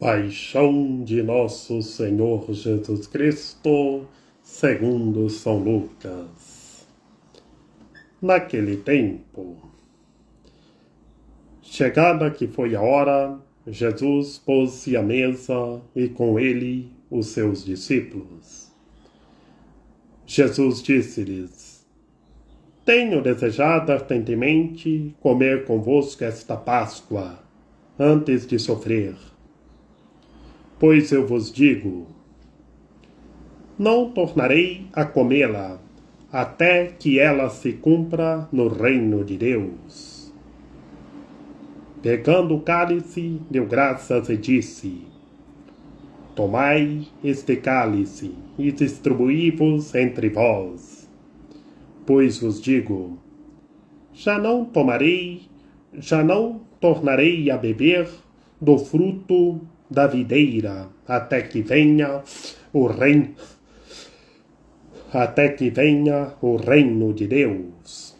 Paixão de Nosso Senhor Jesus Cristo, segundo São Lucas. Naquele tempo, chegada que foi a hora, Jesus pôs-se à mesa e com ele os seus discípulos. Jesus disse-lhes: Tenho desejado ardentemente comer convosco esta Páscoa, antes de sofrer. Pois eu vos digo, não tornarei a comê-la, até que ela se cumpra no reino de Deus. Pegando o cálice, deu graças e disse: Tomai este cálice e distribuí-vos entre vós. Pois vos digo, já não tornarei a beber do fruto da videira, até que venha o reino de Deus.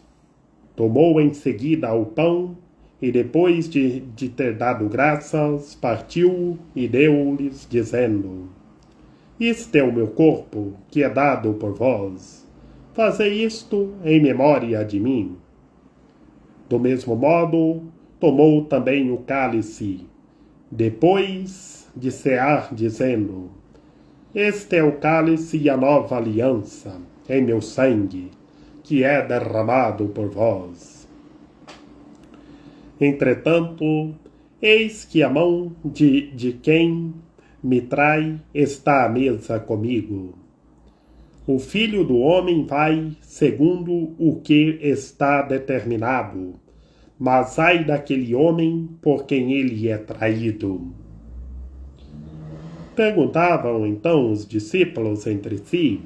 Tomou em seguida o pão e depois de ter dado graças, partiu e deu-lhes, dizendo: Este é o meu corpo, que é dado por vós. Fazei isto em memória de mim. Do mesmo modo, tomou também o cálice, depois de cear, dizendo: Este é o cálice e a nova aliança, em meu sangue, que é derramado por vós. Entretanto, eis que a mão de quem me trai está à mesa comigo. O Filho do Homem vai segundo o que está determinado, mas ai daquele homem por quem ele é traído. Perguntavam então os discípulos entre si: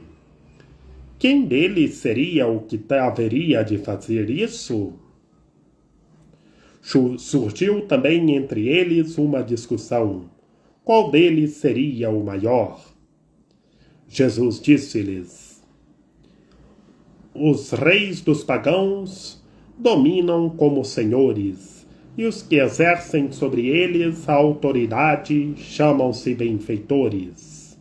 Quem deles seria o que haveria de fazer isso? Surgiu também entre eles uma discussão: qual deles seria o maior? Jesus disse-lhes: Os reis dos pagãos dominam como senhores, e os que exercem sobre eles a autoridade chamam-se benfeitores.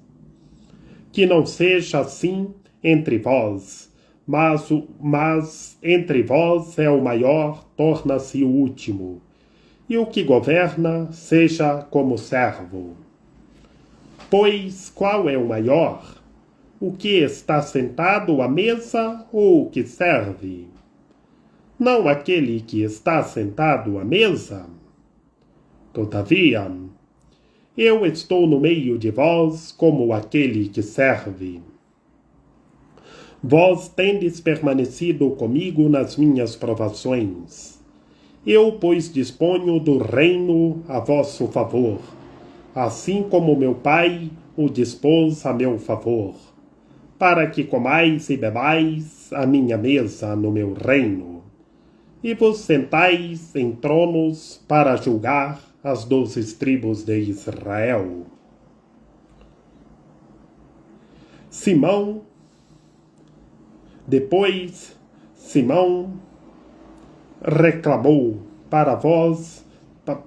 Que não seja assim entre vós, mas entre vós é o maior, torna-se o último, e o que governa seja como servo. Pois qual é o maior? O que está sentado à mesa ou o que serve? Não aquele que está sentado à mesa? Todavia, eu estou no meio de vós como aquele que serve. Vós tendes permanecido comigo nas minhas provações. Eu, pois, disponho do reino a vosso favor, assim como meu Pai o dispôs a meu favor, para que comais e bebais a minha mesa no meu reino, e vos sentais em tronos para julgar as 12 tribos de Israel. Depois Simão reclamou: para vós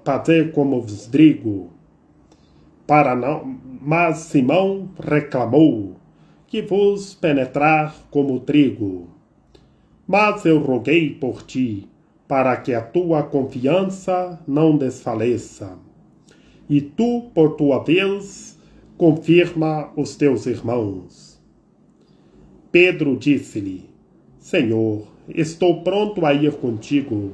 fazer como vos digo, mas Simão reclamou: que vos penetrar como trigo. Mas eu roguei por ti, para que a tua confiança não desfaleça. E tu, por tua vez, confirma os teus irmãos. Pedro disse-lhe: Senhor, estou pronto a ir contigo,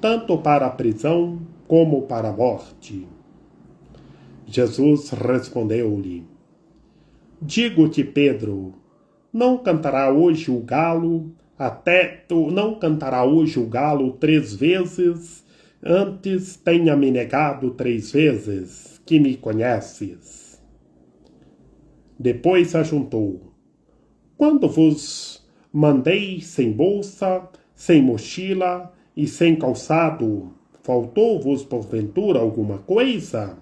tanto para a prisão como para a morte. Jesus respondeu-lhe: Digo-te, Pedro, não cantará hoje o galo 3 vezes, antes tenha-me negado 3 vezes que me conheces. Depois ajuntou: Quando vos mandei sem bolsa, sem mochila e sem calçado, faltou-vos porventura alguma coisa?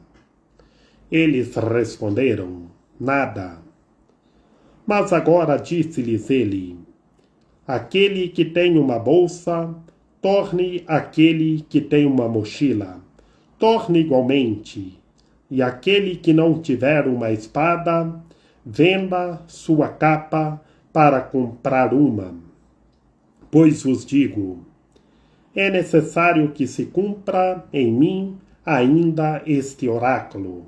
Eles responderam: Nada. Mas agora disse-lhes ele: Aquele que tem uma bolsa, torne aquele que tem uma mochila. Torne igualmente. e aquele que não tiver uma espada, venda sua capa para comprar uma. Pois vos digo, é necessário que se cumpra em mim ainda este oráculo.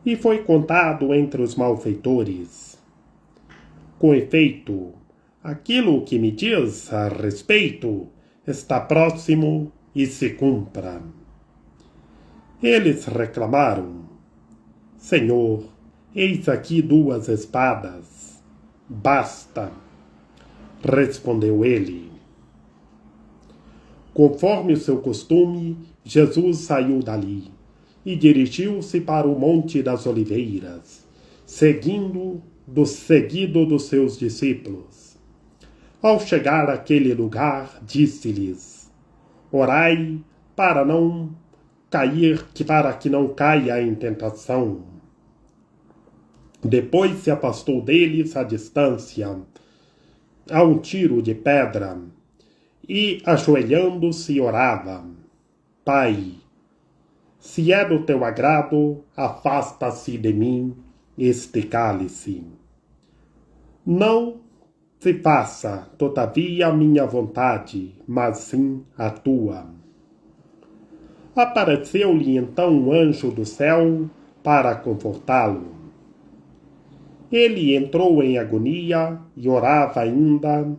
E foi contado entre os malfeitores. Com efeito, aquilo que me diz a respeito está próximo e se cumpra. Eles reclamaram: Senhor, eis aqui 2 espadas. Basta. Respondeu ele. Conforme o seu costume, Jesus saiu dali e dirigiu-se para o Monte das Oliveiras, seguido dos seus discípulos. Ao chegar àquele lugar, disse-lhes: Orai para que não caia em tentação. Depois se afastou deles à distância, a um tiro de pedra, e, ajoelhando-se, orava: Pai, se é do teu agrado, afasta-se de mim este cálice. Não se faça, todavia, a minha vontade, mas sim a tua. Apareceu-lhe então um anjo do céu para confortá-lo. Ele entrou em agonia e orava ainda,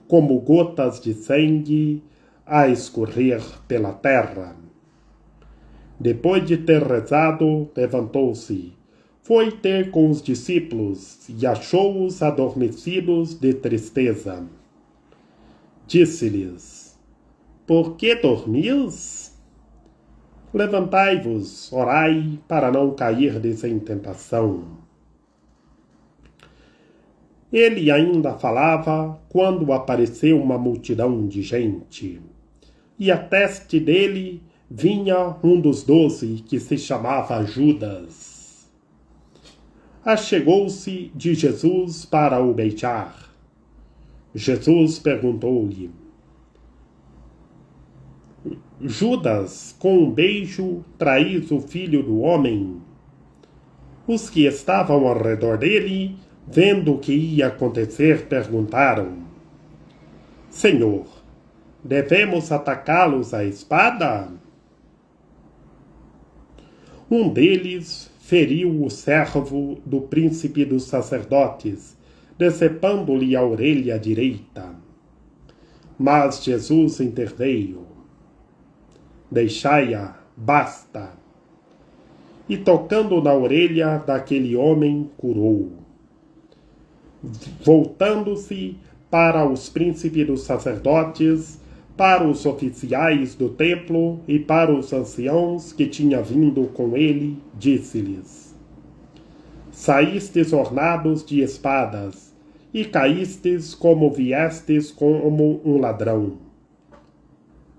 como gotas de sangue a escorrer pela terra. Depois de ter rezado, levantou-se, foi ter com os discípulos e achou-os adormecidos de tristeza. Disse-lhes: Por que dormis? Levantai-vos, orai, para não cairdes em tentação. Ele ainda falava quando apareceu uma multidão de gente, e a teste dele vinha um dos 12, que se chamava Judas. Achegou-se de Jesus para o beijar. Jesus perguntou-lhe: Judas, com um beijo traís o Filho do Homem? Os que estavam ao redor dele, vendo o que ia acontecer, perguntaram: Senhor, devemos atacá-los à espada? Um deles feriu o servo do príncipe dos sacerdotes, decepando-lhe a orelha direita. Mas Jesus interveio: Deixai-a, basta. E tocando na orelha daquele homem, curou. Voltando-se para os príncipes dos sacerdotes, para os oficiais do templo e para os anciãos que tinham vindo com ele, disse-lhes: Saístes ornados de espadas, e caístes como viestes como um ladrão.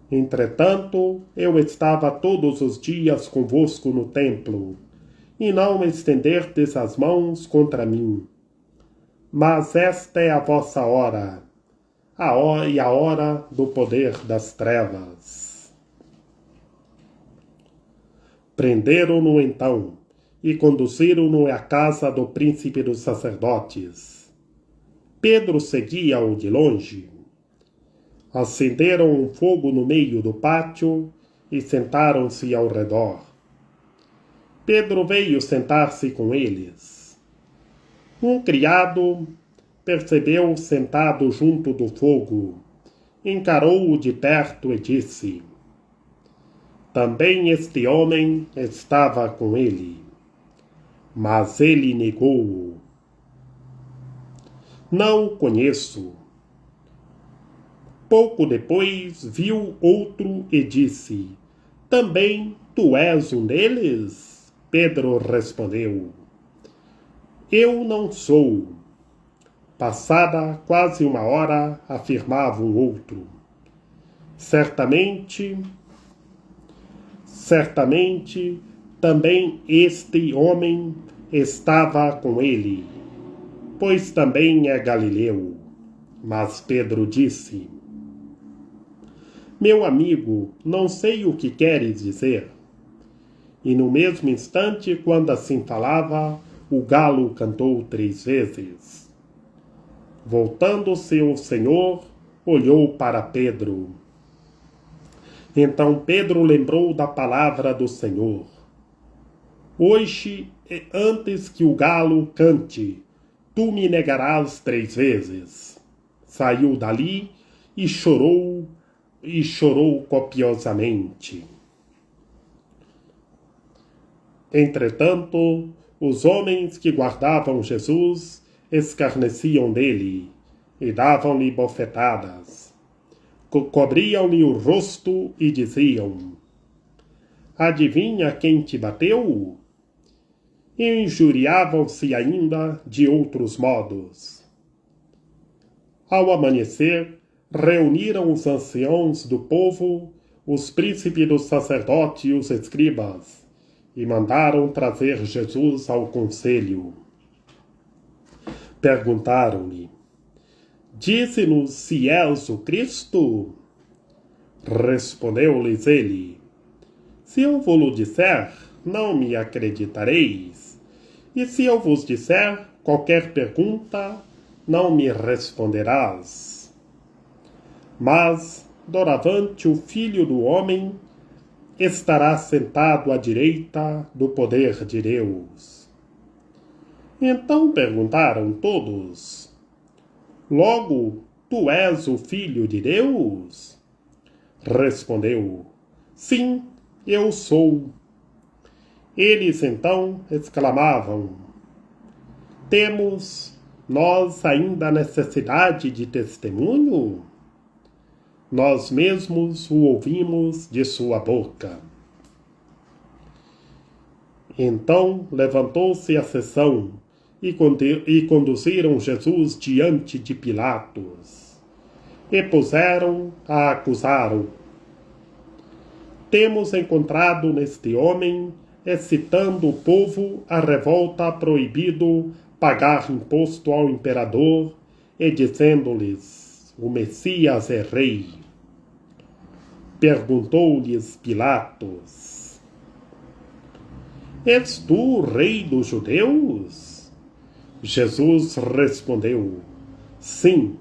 Entretanto, eu estava todos os dias convosco no templo, e não estendestes as mãos contra mim. Mas esta é a vossa hora, a hora do poder das trevas. Prenderam-no então, e conduziram-no à casa do príncipe dos sacerdotes. Pedro seguia-o de longe. Acenderam um fogo no meio do pátio e sentaram-se ao redor. Pedro veio sentar-se com eles. Um criado percebeu-o sentado junto do fogo, encarou-o de perto e disse: Também este homem estava com ele. Mas ele negou-o. Não o conheço. Pouco depois viu outro e disse: Também tu és um deles? Pedro respondeu: Eu não sou. Passada quase uma hora, afirmava um outro: Certamente, também este homem estava com ele, pois também é galileu. Mas Pedro disse: Meu amigo, não sei o que queres dizer. E no mesmo instante, quando assim falava, o galo cantou 3 vezes. Voltando-se o Senhor, olhou para Pedro. Então Pedro lembrou da palavra do Senhor. Hoje, antes que o galo cante, tu me negarás 3 vezes. Saiu dali e chorou copiosamente. Entretanto, os homens que guardavam Jesus escarneciam dele e davam-lhe bofetadas. Cobriam-lhe o rosto e diziam: adivinha quem te bateu? E injuriavam-se ainda de outros modos. Ao amanhecer, reuniram os anciãos do povo, os príncipes dos sacerdotes e os escribas, e mandaram trazer Jesus ao conselho. Perguntaram-lhe: dize-nos se és o Cristo? Respondeu-lhes ele: se eu vos disser, não me acreditareis. E se eu vos disser qualquer pergunta, não me responderás. Mas, doravante, o Filho do Homem estará sentado à direita do poder de Deus. Então perguntaram todos: logo, tu és o Filho de Deus? Respondeu: sim, eu sou. Eles então exclamavam: temos nós ainda necessidade de testemunho? Nós mesmos o ouvimos de sua boca. Então levantou-se a sessão e conduziram Jesus diante de Pilatos. E puseram a acusá-lo. Temos encontrado neste homem, excitando o povo à revolta, proibido pagar imposto ao imperador e dizendo-lhes: o Messias é rei. Perguntou-lhes Pilatos: és tu o rei dos judeus? Jesus respondeu: sim.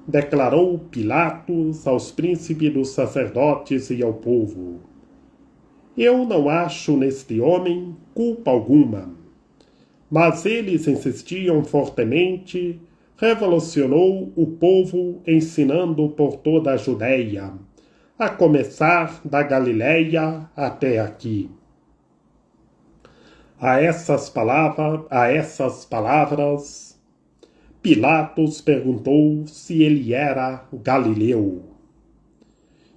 Declarou Pilatos aos príncipes dos sacerdotes e ao povo: eu não acho neste homem culpa alguma. Mas eles insistiam fortemente. Revolucionou o povo, ensinando por toda a Judeia, a começar da Galileia até aqui. A essas palavras, Pilatos perguntou se ele era galileu.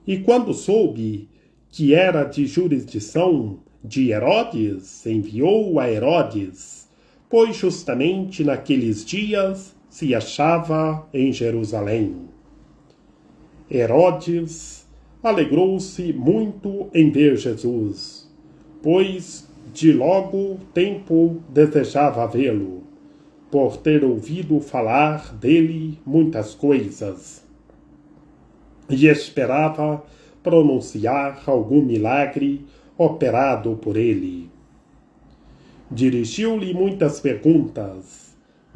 E quando soube que era de jurisdição de Herodes, enviou a Herodes, pois justamente naqueles dias se achava em Jerusalém. Herodes alegrou-se muito em ver Jesus, pois de logo tempo desejava vê-lo, por ter ouvido falar dele muitas coisas, e esperava pronunciar algum milagre operado por ele. Dirigiu-lhe muitas perguntas,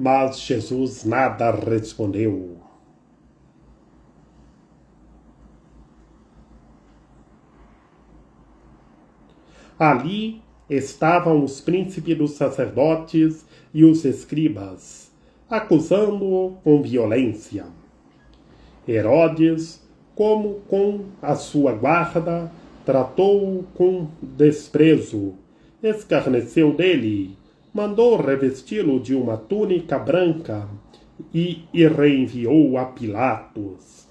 mas Jesus nada respondeu. Ali estavam os príncipes dos sacerdotes e os escribas, acusando-o com violência. Herodes, como com a sua guarda, tratou-o com desprezo, escarneceu dele, mandou revesti-lo de uma túnica branca e reenviou a Pilatos.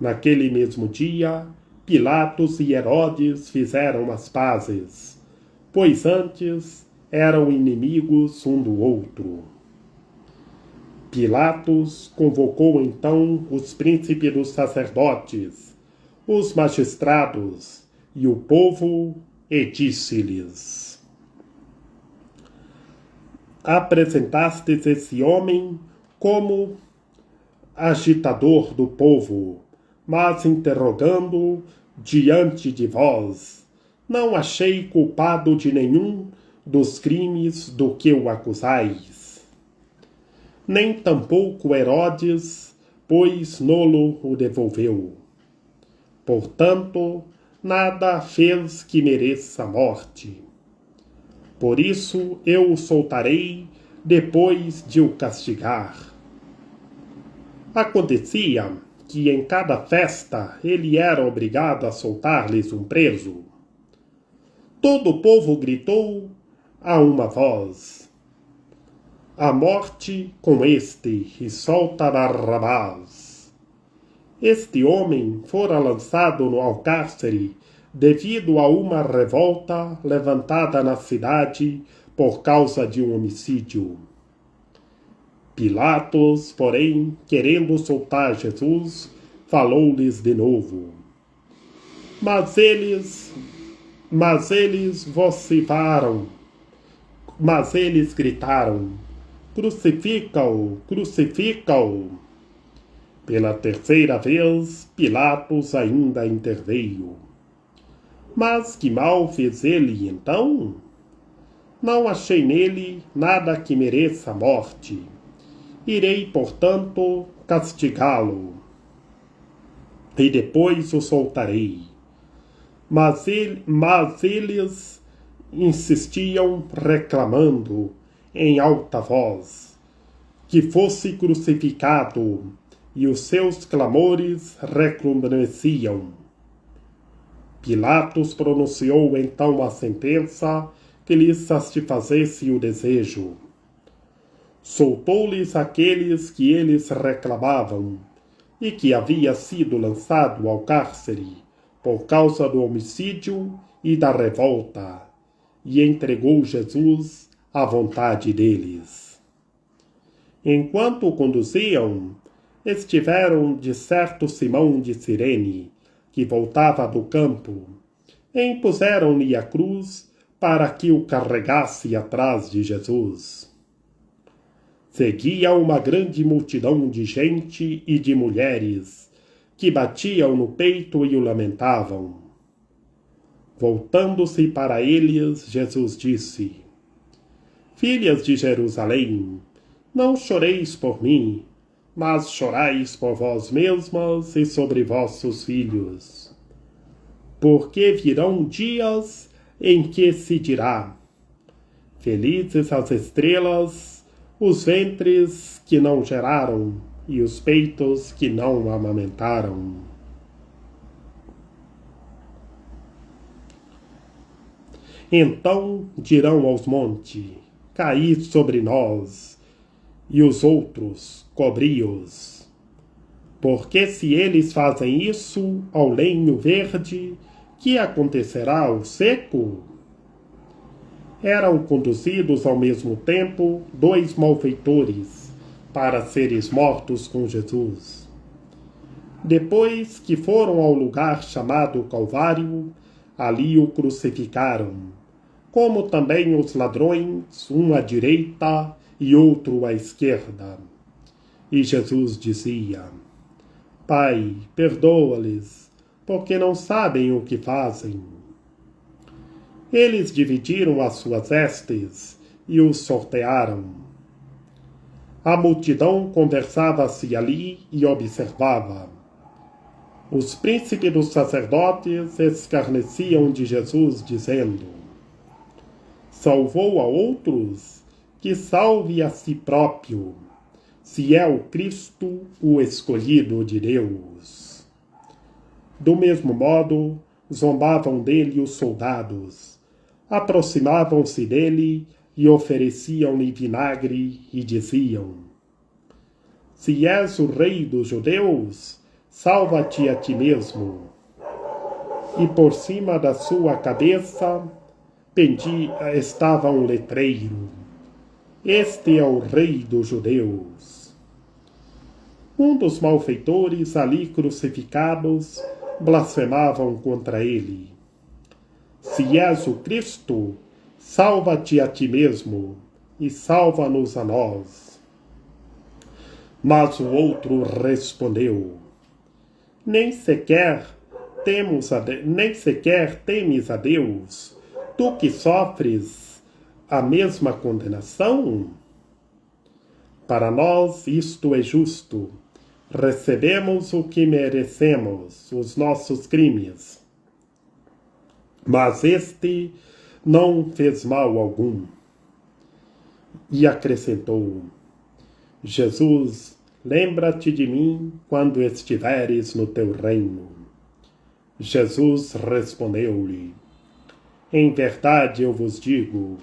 Naquele mesmo dia, Pilatos e Herodes fizeram as pazes, pois antes eram inimigos um do outro. Pilatos convocou então os príncipes dos sacerdotes, os magistrados e o povo e disse-lhes: apresentastes esse homem como agitador do povo, mas interrogando-o diante de vós, não achei culpado de nenhum dos crimes do que o acusais. Nem tampouco Herodes, pois nolo o devolveu. Portanto, nada fez que mereça morte. Por isso eu o soltarei depois de o castigar. Acontecia que em cada festa ele era obrigado a soltar-lhes um preso. Todo o povo gritou a uma voz: a morte com este, e solta Barrabás. Este homem fora lançado no alcárcere devido a uma revolta levantada na cidade por causa de um homicídio. Pilatos, porém, querendo soltar Jesus, falou-lhes de novo. Mas eles vocifaram, mas eles gritaram: crucifica-o, crucifica-o. Pela terceira vez, Pilatos ainda interveio. Mas que mal fez ele, então? Não achei nele nada que mereça a morte. Irei, portanto, castigá-lo. E depois o soltarei. Mas eles insistiam, reclamando, em alta voz, que fosse crucificado, e os seus clamores recrudesciam. Pilatos pronunciou então a sentença que lhes satisfazesse o desejo. Soltou-lhes aqueles que eles reclamavam, e que havia sido lançado ao cárcere por causa do homicídio e da revolta, e entregou Jesus à vontade deles. Enquanto o conduziam, estiveram de certo Simão de Cirene, que voltava do campo, e impuseram-lhe a cruz para que o carregasse atrás de Jesus. Seguia uma grande multidão de gente e de mulheres, que batiam no peito e o lamentavam. Voltando-se para eles, Jesus disse: Filhas de Jerusalém, não choreis por mim, mas chorais por vós mesmas e sobre vossos filhos. Porque virão dias em que se dirá: felizes as estrelas, os ventres que não geraram e os peitos que não amamentaram. Então dirão aos montes: caí sobre nós, e os outros: cobri-os. Porque se eles fazem isso ao lenho verde, que acontecerá ao seco? Eram conduzidos ao mesmo tempo 2 malfeitores para seres mortos com Jesus. Depois que foram ao lugar chamado Calvário, ali o crucificaram, como também os ladrões, um à direita e outro à esquerda. E Jesus dizia: Pai, perdoa-lhes, porque não sabem o que fazem. Eles dividiram as suas vestes e os sortearam. A multidão conversava-se ali e observava. Os príncipes dos sacerdotes escarneciam de Jesus, dizendo: salvou a outros, que salve a si próprio, se é o Cristo, o escolhido de Deus. Do mesmo modo, zombavam dele os soldados, aproximavam-se dele e ofereciam-lhe vinagre e diziam: se és o rei dos judeus, salva-te a ti mesmo. E por cima da sua cabeça estava um letreiro: este é o rei dos judeus. Um dos malfeitores ali crucificados blasfemavam contra ele: se és o Cristo, salva-te a ti mesmo e salva-nos a nós. Mas o outro respondeu: nem sequer nem sequer temes a Deus, tu que sofres a mesma condenação? Para nós isto é justo. Recebemos o que merecemos, os nossos crimes. Mas este não fez mal algum. E acrescentou: Jesus, lembra-te de mim quando estiveres no teu reino. Jesus respondeu-lhe: Em verdade eu vos digo,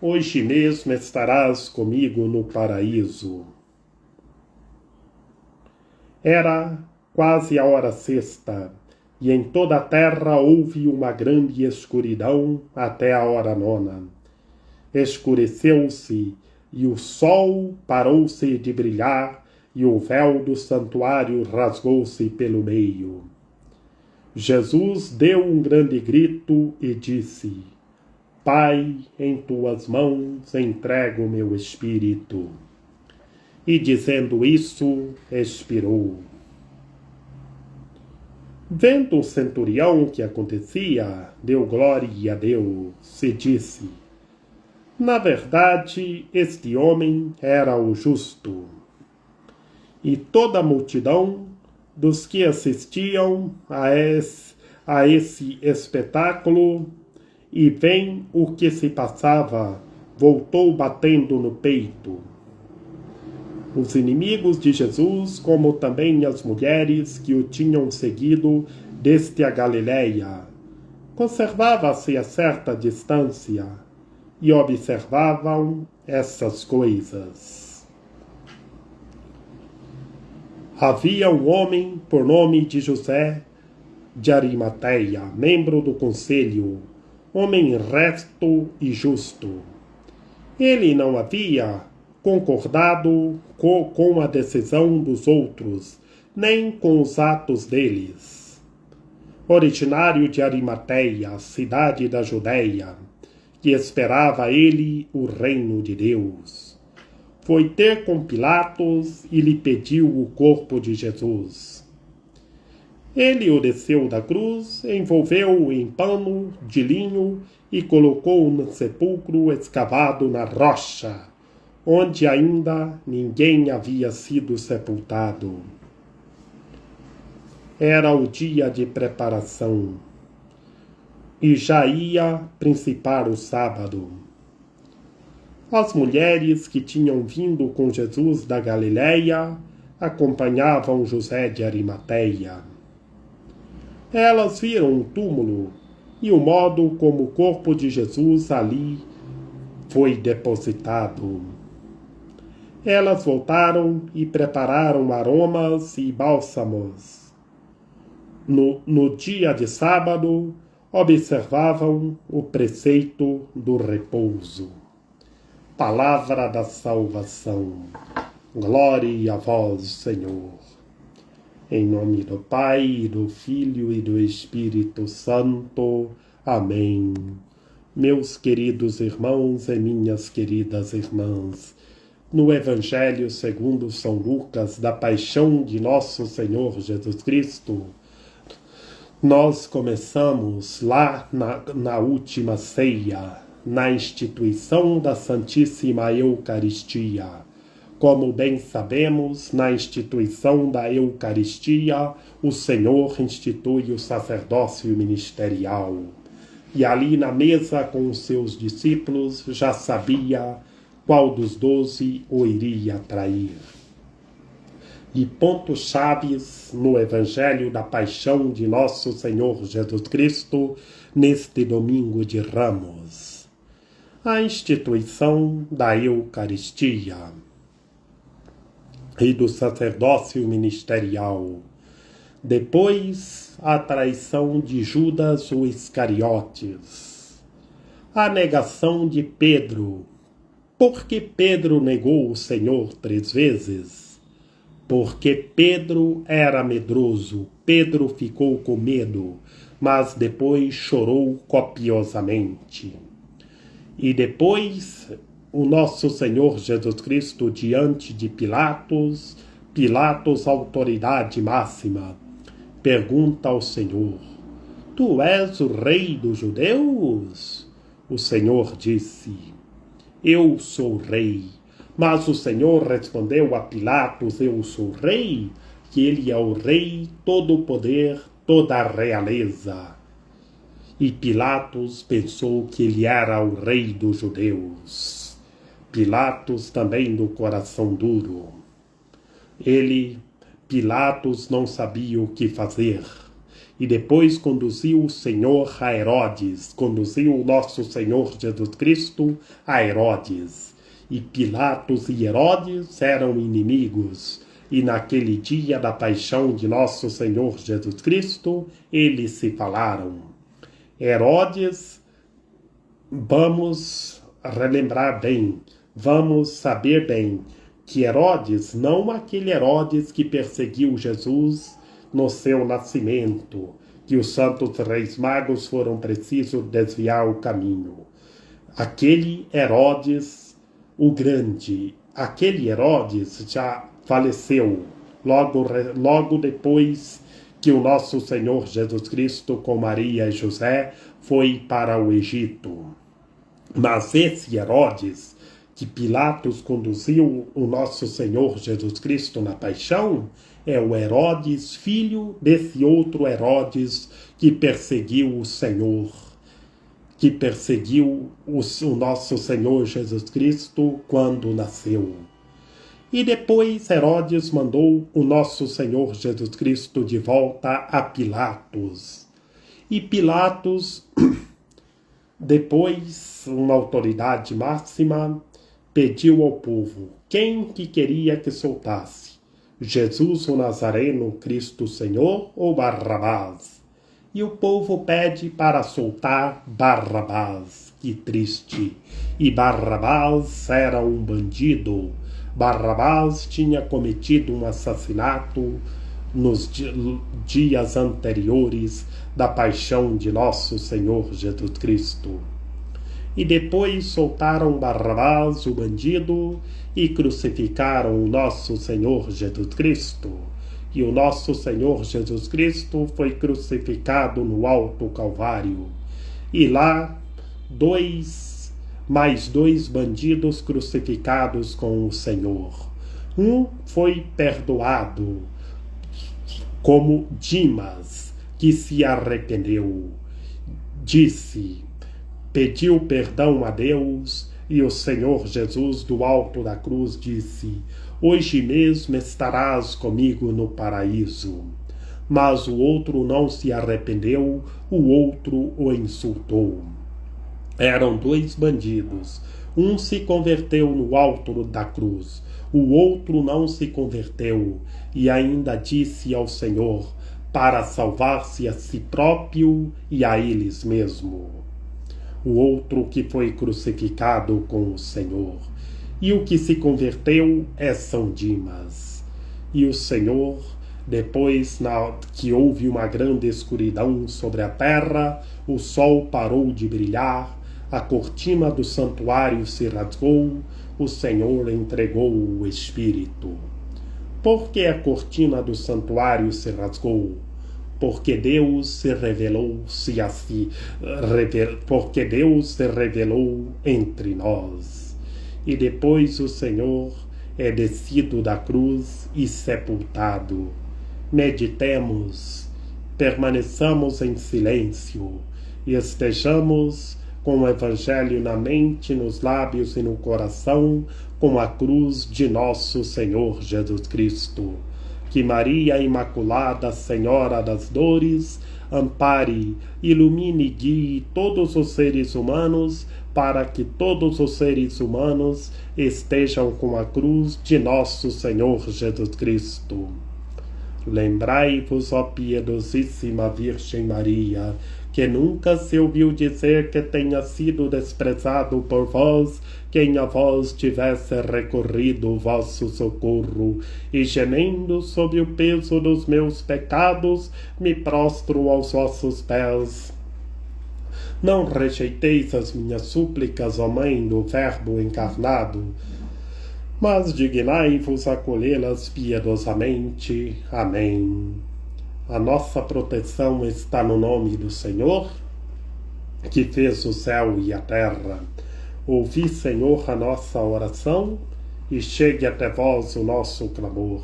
hoje mesmo estarás comigo no paraíso. Era quase a hora sexta, e em toda a terra houve uma grande escuridão até a hora nona. Escureceu-se, e o sol parou-se de brilhar, e o véu do santuário rasgou-se pelo meio. Jesus deu um grande grito e disse: Pai, em tuas mãos entrego o meu espírito. E dizendo isso, expirou. Vendo o centurião o que acontecia, deu glória a Deus e disse: Na verdade, este homem era o justo. E toda a multidão dos que assistiam a esse espetáculo e vendo o que se passava, voltou batendo no peito. Os inimigos de Jesus, como também as mulheres que o tinham seguido desde a Galileia, conservavam-se a certa distância e observavam essas coisas. Havia um homem por nome de José de Arimateia, membro do conselho, homem reto e justo. Ele não havia concordado com a decisão dos outros, nem com os atos deles. Originário de Arimateia, cidade da Judeia, que esperava ele o reino de Deus, foi ter com Pilatos e lhe pediu o corpo de Jesus. Ele o desceu da cruz, envolveu-o em pano de linho e colocou-o no sepulcro escavado na rocha, onde ainda ninguém havia sido sepultado. Era o dia de preparação, e já ia principar o sábado. As mulheres que tinham vindo com Jesus da Galileia acompanhavam José de Arimateia. Elas viram o túmulo e o modo como o corpo de Jesus ali foi depositado. Elas voltaram e prepararam aromas e bálsamos. No dia de sábado, observavam o preceito do repouso. Palavra da salvação. Glória a vós, Senhor. Em nome do Pai, do Filho e do Espírito Santo. Amém. Meus queridos irmãos e minhas queridas irmãs, no Evangelho segundo São Lucas, da paixão de nosso Senhor Jesus Cristo, nós começamos lá na última ceia, na instituição da Santíssima Eucaristia. Como bem sabemos, na instituição da Eucaristia, o Senhor institui o sacerdócio ministerial. E ali na mesa com os seus discípulos já sabia qual dos 12 o iria trair. E pontos chaves no Evangelho da Paixão de nosso Senhor Jesus Cristo neste domingo de Ramos. A instituição da Eucaristia e do sacerdócio ministerial. Depois, a traição de Judas o Iscariotes. A negação de Pedro. Por que Pedro negou o Senhor 3 vezes? Porque Pedro era medroso, Pedro ficou com medo, mas depois chorou copiosamente. E depois, o nosso Senhor Jesus Cristo diante de Pilatos, autoridade máxima, pergunta ao Senhor: Tu és o rei dos judeus? O Senhor disse: Eu sou rei. Mas o Senhor respondeu a Pilatos: Eu sou rei, que ele é o rei, todo o poder, toda a realeza. E Pilatos pensou que ele era o rei dos judeus. Pilatos também do coração duro. Pilatos não sabia o que fazer. E depois conduziu o Senhor a Herodes, conduziu o nosso Senhor Jesus Cristo a Herodes. E Pilatos e Herodes eram inimigos. E naquele dia da paixão de nosso Senhor Jesus Cristo, eles se falaram. Herodes, vamos relembrar bem, vamos saber bem, que Herodes, não aquele Herodes que perseguiu Jesus no seu nascimento, que os santos reis magos foram precisos desviar o caminho. Aquele Herodes, o grande, aquele Herodes já faleceu logo depois que o nosso Senhor Jesus Cristo com Maria e José foi para o Egito. Mas esse Herodes, que Pilatos conduziu o nosso Senhor Jesus Cristo na paixão, é o Herodes, filho desse outro Herodes que perseguiu o Senhor, que perseguiu o nosso Senhor Jesus Cristo quando nasceu. E depois Herodes mandou o nosso Senhor Jesus Cristo de volta a Pilatos. E Pilatos, depois, uma autoridade máxima, pediu ao povo quem que queria que soltasse: Jesus o Nazareno, Cristo Senhor, ou Barrabás? E o povo pede para soltar Barrabás. Que triste! E Barrabás era um bandido. Barrabás tinha cometido um assassinato nos dias anteriores da paixão de nosso Senhor Jesus Cristo. E depois soltaram Barrabás, o bandido, e crucificaram o nosso Senhor Jesus Cristo. E o nosso Senhor Jesus Cristo foi crucificado no Alto Calvário. E lá, mais dois bandidos crucificados com o Senhor. Um foi perdoado, como Dimas, que se arrependeu. Pediu perdão a Deus, e o Senhor Jesus do alto da cruz disse: Hoje mesmo estarás comigo no paraíso. Mas o outro não se arrependeu, o outro o insultou. Eram dois bandidos. Um se converteu no alto da cruz, o outro não se converteu, e ainda disse ao Senhor, para salvar-se a si próprio e a eles mesmos. O outro que foi crucificado com o Senhor. E o que se converteu é São Dimas. E o Senhor, depois que houve uma grande escuridão sobre a terra, o sol parou de brilhar, a cortina do santuário se rasgou, o Senhor entregou o Espírito. Por que a cortina do santuário se rasgou? Porque Deus se revelou porque Deus se revelou entre nós. E depois o Senhor é descido da cruz e sepultado. Meditemos, permaneçamos em silêncio e estejamos com o Evangelho na mente, nos lábios e no coração, com a cruz de nosso Senhor Jesus Cristo. Que Maria Imaculada, Senhora das Dores, ampare, ilumine e guie todos os seres humanos, para que todos os seres humanos estejam com a cruz de nosso Senhor Jesus Cristo. Lembrai-vos, ó piedosíssima Virgem Maria, que nunca se ouviu dizer que tenha sido desprezado por vós quem a vós tivesse recorrido o vosso socorro, e gemendo sob o peso dos meus pecados, me prostro aos vossos pés. Não rejeiteis as minhas súplicas, ó Mãe do Verbo encarnado, mas dignai-vos acolhê-las piedosamente. Amém. A nossa proteção está no nome do Senhor, que fez o céu e a terra. Ouvi, Senhor, a nossa oração, e chegue até vós o nosso clamor.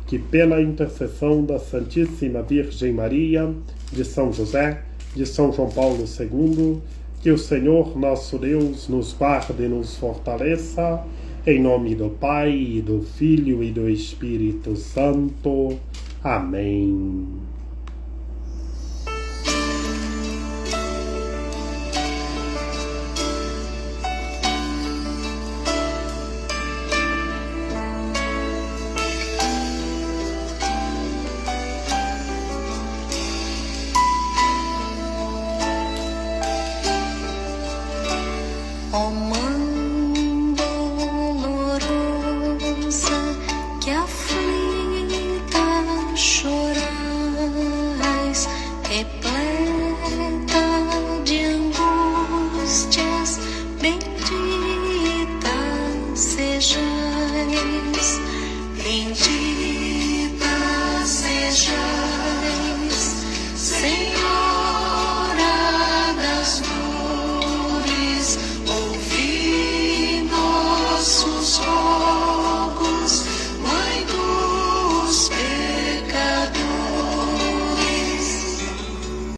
Que pela intercessão da Santíssima Virgem Maria, de São José, de São João Paulo II, que o Senhor nosso Deus nos guarde e nos fortaleça, em nome do Pai, e do Filho e do Espírito Santo. Amém. Ó Mãe dolorosa, que aflita chorais, repleta de angústias, bendita sejais, bendita